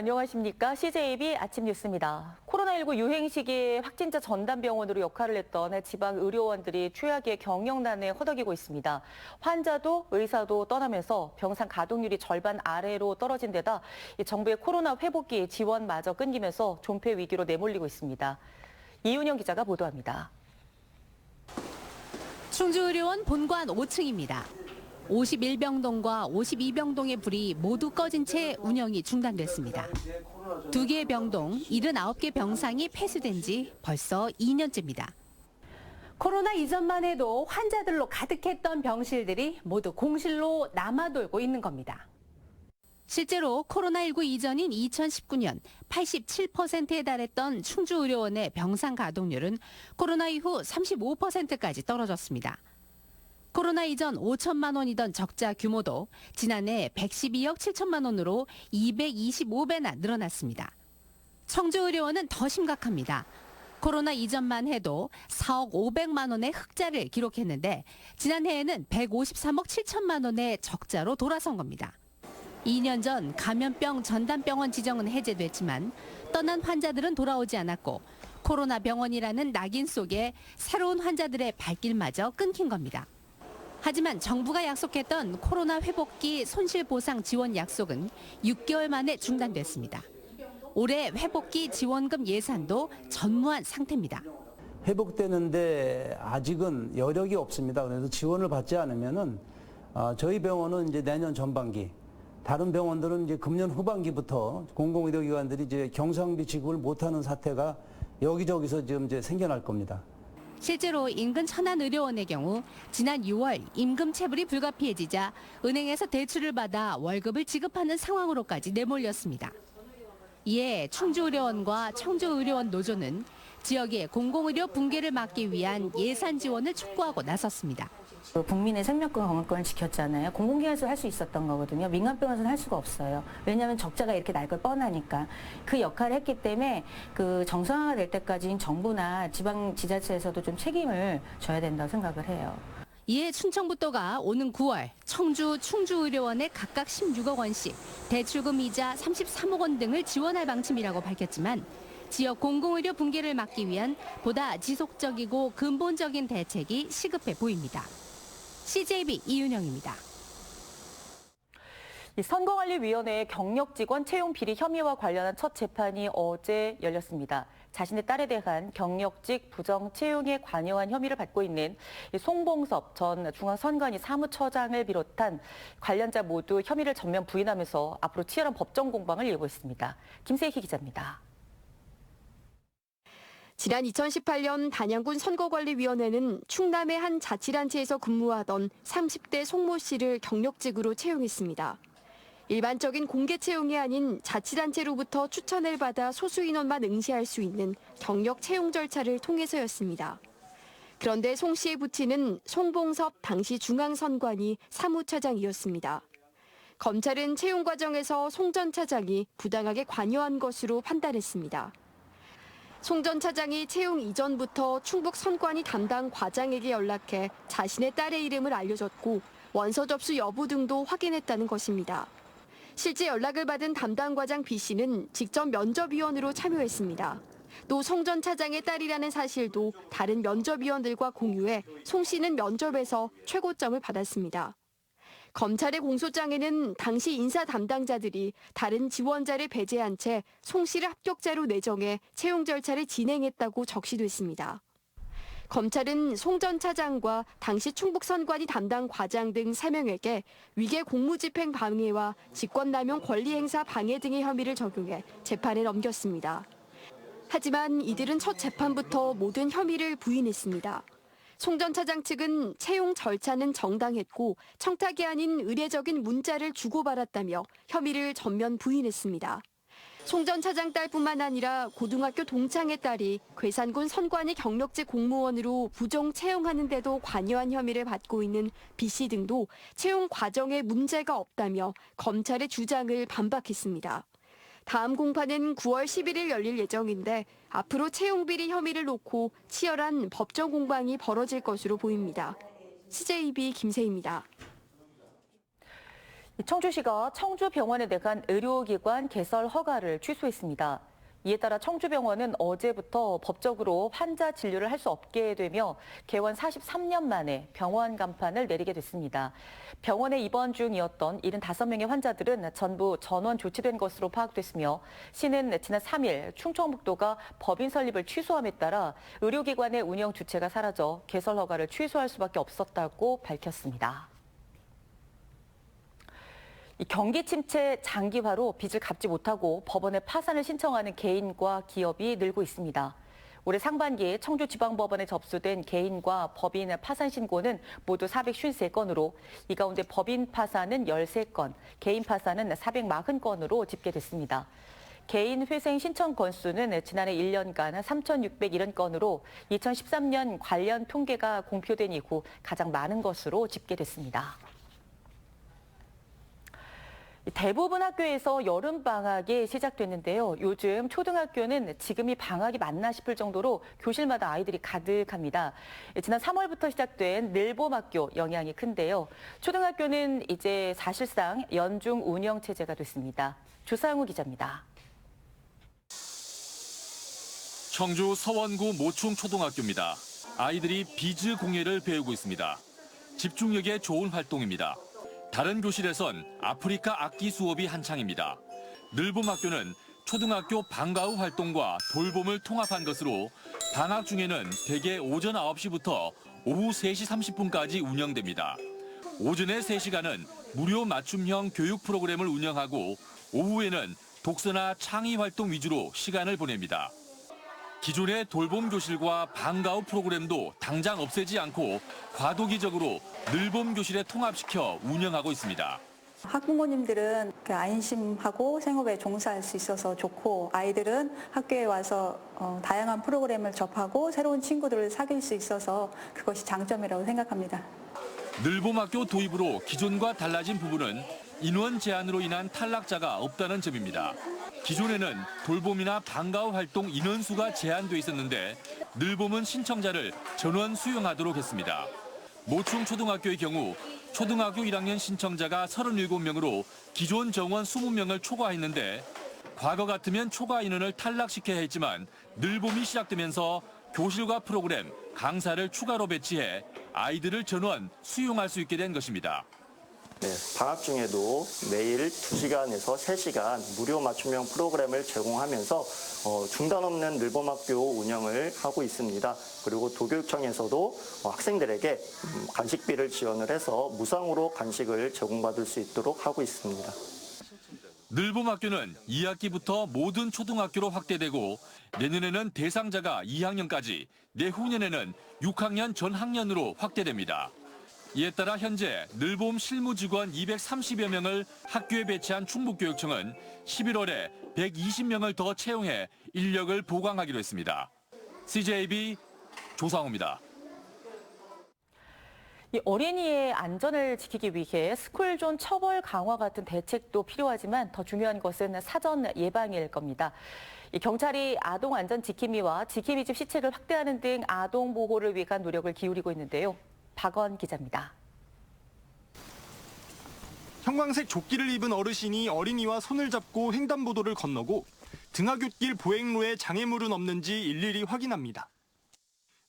안녕하십니까? CJB 아침 뉴스입니다. 코로나19 유행 시기에 확진자 전담병원으로 역할을 했던 지방 의료원들이 최악의 경영난에 허덕이고 있습니다. 환자도 의사도 떠나면서 병상 가동률이 절반 아래로 떨어진 데다 정부의 코로나 회복기 지원마저 끊기면서 존폐 위기로 내몰리고 있습니다. 이윤영 기자가 보도합니다. 충주의료원 본관 5층입니다. 51병동과 52병동의 불이 모두 꺼진 채 운영이 중단됐습니다. 2개의 병동, 79개 병상이 폐쇄된 지 벌써 2년째입니다. 코로나 이전만 해도 환자들로 가득했던 병실들이 모두 공실로 남아돌고 있는 겁니다. 실제로 코로나19 이전인 2019년 87%에 달했던 충주의료원의 병상 가동률은 코로나 이후 35%까지 떨어졌습니다. 코로나 이전 5천만 원이던 적자 규모도 지난해 112억 7천만 원으로 225배나 늘어났습니다. 청주의료원은 더 심각합니다. 코로나 이전만 해도 4억 500만 원의 흑자를 기록했는데 지난해에는 153억 7천만 원의 적자로 돌아선 겁니다. 2년 전 감염병 전담병원 지정은 해제됐지만 떠난 환자들은 돌아오지 않았고 코로나 병원이라는 낙인 속에 새로운 환자들의 발길마저 끊긴 겁니다. 하지만 정부가 약속했던 코로나 회복기 손실보상 지원 약속은 6개월 만에 중단됐습니다. 올해 회복기 지원금 예산도 전무한 상태입니다. 회복되는데 아직은 여력이 없습니다. 그래서 지원을 받지 않으면은 저희 병원은 이제 내년 전반기, 다른 병원들은 이제 금년 후반기부터 공공의료기관들이 이제 경상비 지급을 못하는 사태가 여기저기서 지금 이제 생겨날 겁니다. 실제로 인근 천안의료원의 경우 지난 6월 임금 체불이 불가피해지자 은행에서 대출을 받아 월급을 지급하는 상황으로까지 내몰렸습니다. 이에 충주의료원과 청주의료원 노조는 지역의 공공의료 붕괴를 막기 위한 예산 지원을 촉구하고 나섰습니다. 국민의 생명권, 건강권을 지켰잖아요. 공공기관에서 할 수 있었던 거거든요. 민간병원에서는 할 수가 없어요. 왜냐하면 적자가 이렇게 날 걸 뻔하니까. 그 역할을 했기 때문에 그 정상화가 될 때까지는 정부나 지방지자체에서도 좀 책임을 져야 된다고 생각을 해요. 이에 충청북도가 오는 9월 청주, 충주의료원에 각각 16억 원씩 대출금 이자 33억 원 등을 지원할 방침이라고 밝혔지만 지역 공공의료 붕괴를 막기 위한 보다 지속적이고 근본적인 대책이 시급해 보입니다. CJB 이윤영입니다. 선거관리위원회의 경력 직원 채용 비리 혐의와 관련한 첫 재판이 어제 열렸습니다. 자신의 딸에 대한 경력직 부정 채용에 관여한 혐의를 받고 있는 송봉섭 전 중앙선관위 사무처장을 비롯한 관련자 모두 혐의를 전면 부인하면서 앞으로 치열한 법정 공방을 예고했습니다. 김세희 기자입니다. 지난 2018년 단양군 선거관리위원회는 충남의 한 자치단체에서 근무하던 30대 송모 씨를 경력직으로 채용했습니다. 일반적인 공개 채용이 아닌 자치단체로부터 추천을 받아 소수 인원만 응시할 수 있는 경력 채용 절차를 통해서였습니다. 그런데 송 씨의 부친은 송봉섭 당시 중앙선관위 사무차장이었습니다. 검찰은 채용 과정에서 송 전 차장이 부당하게 관여한 것으로 판단했습니다. 송 전 차장이 채용 이전부터 충북 선관위 담당 과장에게 연락해 자신의 딸의 이름을 알려줬고 원서 접수 여부 등도 확인했다는 것입니다. 실제 연락을 받은 담당 과장 B 씨는 직접 면접위원으로 참여했습니다. 또 송 전 차장의 딸이라는 사실도 다른 면접위원들과 공유해 송 씨는 면접에서 최고점을 받았습니다. 검찰의 공소장에는 당시 인사 담당자들이 다른 지원자를 배제한 채 송 씨를 합격자로 내정해 채용 절차를 진행했다고 적시됐습니다. 검찰은 송 전 차장과 당시 충북선관위 담당 과장 등 3명에게 위계 공무집행 방해와 직권남용 권리행사 방해 등의 혐의를 적용해 재판에 넘겼습니다. 하지만 이들은 첫 재판부터 모든 혐의를 부인했습니다. 송 전 차장 측은 채용 절차는 정당했고 청탁이 아닌 의례적인 문자를 주고받았다며 혐의를 전면 부인했습니다. 송 전 차장 딸뿐만 아니라 고등학교 동창의 딸이 괴산군 선관위 경력직 공무원으로 부정 채용하는 데도 관여한 혐의를 받고 있는 B 씨 등도 채용 과정에 문제가 없다며 검찰의 주장을 반박했습니다. 다음 공판은 9월 11일 열릴 예정인데 앞으로 채용비리 혐의를 놓고 치열한 법정 공방이 벌어질 것으로 보입니다. CJB 김세희입니다. 청주시가 청주병원에 내간 의료기관 개설 허가를 취소했습니다. 이에 따라 청주병원은 어제부터 법적으로 환자 진료를 할 수 없게 되며 개원 43년 만에 병원 간판을 내리게 됐습니다. 병원에 입원 중이었던 75명의 환자들은 전부 전원 조치된 것으로 파악됐으며 시는 지난 3일 충청북도가 법인 설립을 취소함에 따라 의료기관의 운영 주체가 사라져 개설 허가를 취소할 수밖에 없었다고 밝혔습니다. 경기 침체 장기화로 빚을 갚지 못하고 법원에 파산을 신청하는 개인과 기업이 늘고 있습니다. 올해 상반기에 청주지방법원에 접수된 개인과 법인 파산 신고는 모두 453건으로 이 가운데 법인 파산은 13건, 개인 파산은 440건으로 집계됐습니다. 개인 회생 신청 건수는 지난해 1년간 3,670건으로 2013년 관련 통계가 공표된 이후 가장 많은 것으로 집계됐습니다. 대부분 학교에서 여름방학이 시작됐는데요. 요즘 초등학교는 지금이 방학이 맞나 싶을 정도로 교실마다 아이들이 가득합니다. 지난 3월부터 시작된 늘봄학교 영향이 큰데요. 초등학교는 이제 사실상 연중 운영 체제가 됐습니다. 조상우 기자입니다. 청주 서원구 모충초등학교입니다. 아이들이 비즈 공예를 배우고 있습니다. 집중력에 좋은 활동입니다. 다른 교실에선 아프리카 악기 수업이 한창입니다. 늘봄학교는 초등학교 방과 후 활동과 돌봄을 통합한 것으로 방학 중에는 대개 오전 9시부터 오후 3시 30분까지 운영됩니다. 오전에 3시간은 무료 맞춤형 교육 프로그램을 운영하고 오후에는 독서나 창의 활동 위주로 시간을 보냅니다. 기존의 돌봄 교실과 방과 후 프로그램도 당장 없애지 않고 과도기적으로 늘봄 교실에 통합시켜 운영하고 있습니다. 학부모님들은 안심하고 생업에 종사할 수 있어서 좋고 아이들은 학교에 와서 다양한 프로그램을 접하고 새로운 친구들을 사귈 수 있어서 그것이 장점이라고 생각합니다. 늘봄학교 도입으로 기존과 달라진 부분은 인원 제한으로 인한 탈락자가 없다는 점입니다. 기존에는 돌봄이나 방과 후 활동 인원수가 제한돼 있었는데 늘봄은 신청자를 전원 수용하도록 했습니다. 모충초등학교의 경우 초등학교 1학년 신청자가 37명으로 기존 정원 20명을 초과했는데 과거 같으면 초과 인원을 탈락시켜야 했지만 늘봄이 시작되면서 교실과 프로그램, 강사를 추가로 배치해 아이들을 전원 수용할 수 있게 된 것입니다. 네, 방학 중에도 매일 2시간에서 3시간 무료 맞춤형 프로그램을 제공하면서 중단 없는 늘봄학교 운영을 하고 있습니다. 그리고 도교육청에서도 학생들에게 간식비를 지원을 해서 무상으로 간식을 제공받을 수 있도록 하고 있습니다. 늘봄학교는 2학기부터 모든 초등학교로 확대되고 내년에는 대상자가 2학년까지, 내후년에는 6학년 전 학년으로 확대됩니다. 이에 따라 현재 늘봄 실무직원 230여 명을 학교에 배치한 충북교육청은 11월에 120명을 더 채용해 인력을 보강하기로 했습니다. CJB 조상우입니다. 이 어린이의 안전을 지키기 위해 스쿨존 처벌 강화 같은 대책도 필요하지만 더 중요한 것은 사전 예방일 겁니다. 이 경찰이 아동 안전 지킴이와 지킴이집 시책을 확대하는 등 아동 보호를 위한 노력을 기울이고 있는데요. 박원 기자입니다. 형광색 조끼를 입은 어르신이 어린이와 손을 잡고 횡단보도를 건너고 등하굣길 보행로에 장애물은 없는지 일일이 확인합니다.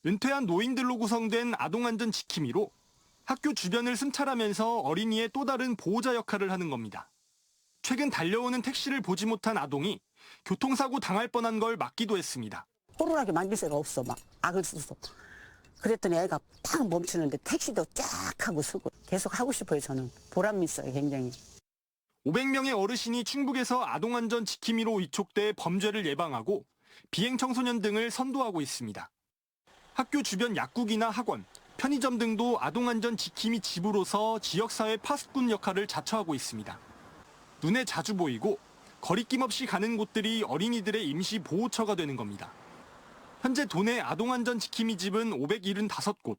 은퇴한 노인들로 구성된 아동안전 지킴이로 학교 주변을 순찰하면서 어린이의 또 다른 보호자 역할을 하는 겁니다. 최근 달려오는 택시를 보지 못한 아동이 교통사고 당할 뻔한 걸 막기도 했습니다. 호루라기 만질 새가 없어. 막 악을 써서. 그랬더니 애가 팍 멈추는데 택시도 쫙 하고 서고 계속 하고 싶어요. 저는 보람이 있어요. 굉장히. 500명의 어르신이 충북에서 아동안전 지킴이로 위촉돼 범죄를 예방하고 비행청소년 등을 선도하고 있습니다. 학교 주변 약국이나 학원, 편의점 등도 아동안전 지킴이 집으로서 지역사회 파수꾼 역할을 자처하고 있습니다. 눈에 자주 보이고 거리낌 없이 가는 곳들이 어린이들의 임시 보호처가 되는 겁니다. 현재 도내 아동안전 지킴이 집은 575곳.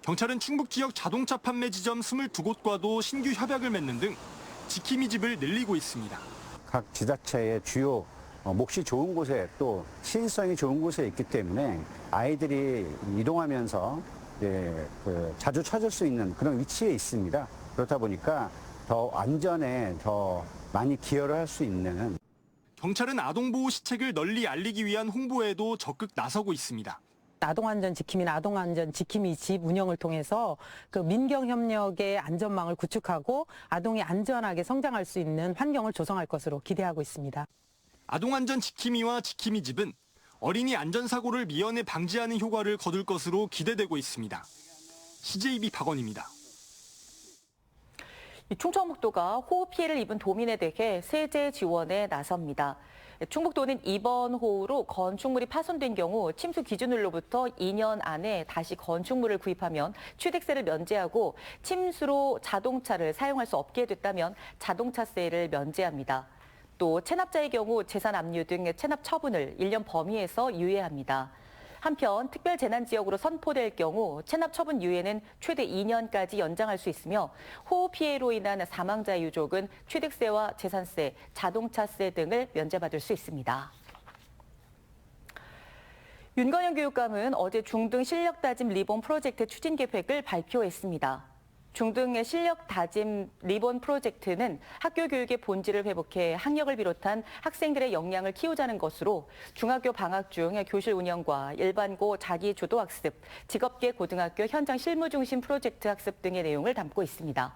경찰은 충북 지역 자동차 판매 지점 22곳과도 신규 협약을 맺는 등 지킴이 집을 늘리고 있습니다. 각 지자체의 주요 몫이 좋은 곳에 또 시인성이 좋은 곳에 있기 때문에 아이들이 이동하면서 자주 찾을 수 있는 그런 위치에 있습니다. 그렇다 보니까 더 안전에 더 많이 기여를 할 수 있는 경찰은 아동보호 시책을 널리 알리기 위한 홍보에도 적극 나서고 있습니다. 아동안전 지킴이나 아동안전 지킴이 집 운영을 통해서 그 민경협력의 안전망을 구축하고 아동이 안전하게 성장할 수 있는 환경을 조성할 것으로 기대하고 있습니다. 아동안전 지킴이와 지킴이 집은 어린이 안전사고를 미연에 방지하는 효과를 거둘 것으로 기대되고 있습니다. CJB 박원입니다. 충청북도가 호우 피해를 입은 도민에 대해 세제 지원에 나섭니다. 충북도는 이번 호우로 건축물이 파손된 경우 침수 기준으로부터 2년 안에 다시 건축물을 구입하면 취득세를 면제하고 침수로 자동차를 사용할 수 없게 됐다면 자동차세를 면제합니다. 또 체납자의 경우 재산 압류 등 체납 처분을 1년 범위에서 유예합니다. 한편 특별재난지역으로 선포될 경우 체납 처분 유예는 최대 2년까지 연장할 수 있으며 호우 피해로 인한 사망자 유족은 취득세와 재산세, 자동차세 등을 면제받을 수 있습니다. 윤건영 교육감은 어제 중등 실력 다짐 리본 프로젝트 추진 계획을 발표했습니다. 중등의 실력 다짐 리본 프로젝트는 학교 교육의 본질을 회복해 학력을 비롯한 학생들의 역량을 키우자는 것으로 중학교 방학 중 교실 운영과 일반고 자기주도 학습, 직업계 고등학교 현장 실무 중심 프로젝트 학습 등의 내용을 담고 있습니다.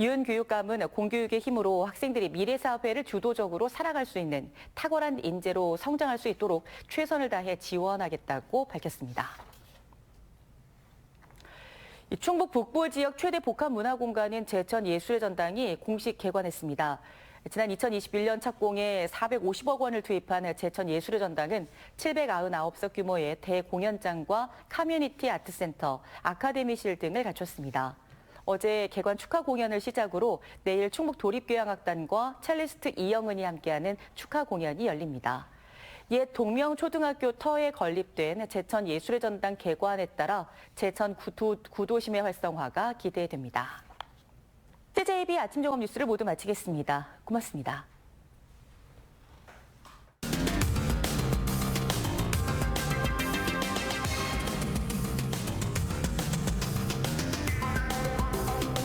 윤 교육감은 공교육의 힘으로 학생들이 미래 사회를 주도적으로 살아갈 수 있는 탁월한 인재로 성장할 수 있도록 최선을 다해 지원하겠다고 밝혔습니다. 충북 북부 지역 최대 복합 문화 공간인 제천 예술의 전당이 공식 개관했습니다. 지난 2021년 착공에 450억 원을 투입한 제천 예술의 전당은 799석 규모의 대공연장과 커뮤니티 아트센터, 아카데미실 등을 갖췄습니다. 어제 개관 축하 공연을 시작으로 내일 충북 도립교향악단과 첼리스트 이영은이 함께하는 축하 공연이 열립니다. 옛 동명초등학교 터에 건립된 제천 예술의 전당 개관에 따라 제천 구도심의 활성화가 기대됩니다. CJB 아침 종합 뉴스를 모두 마치겠습니다. 고맙습니다.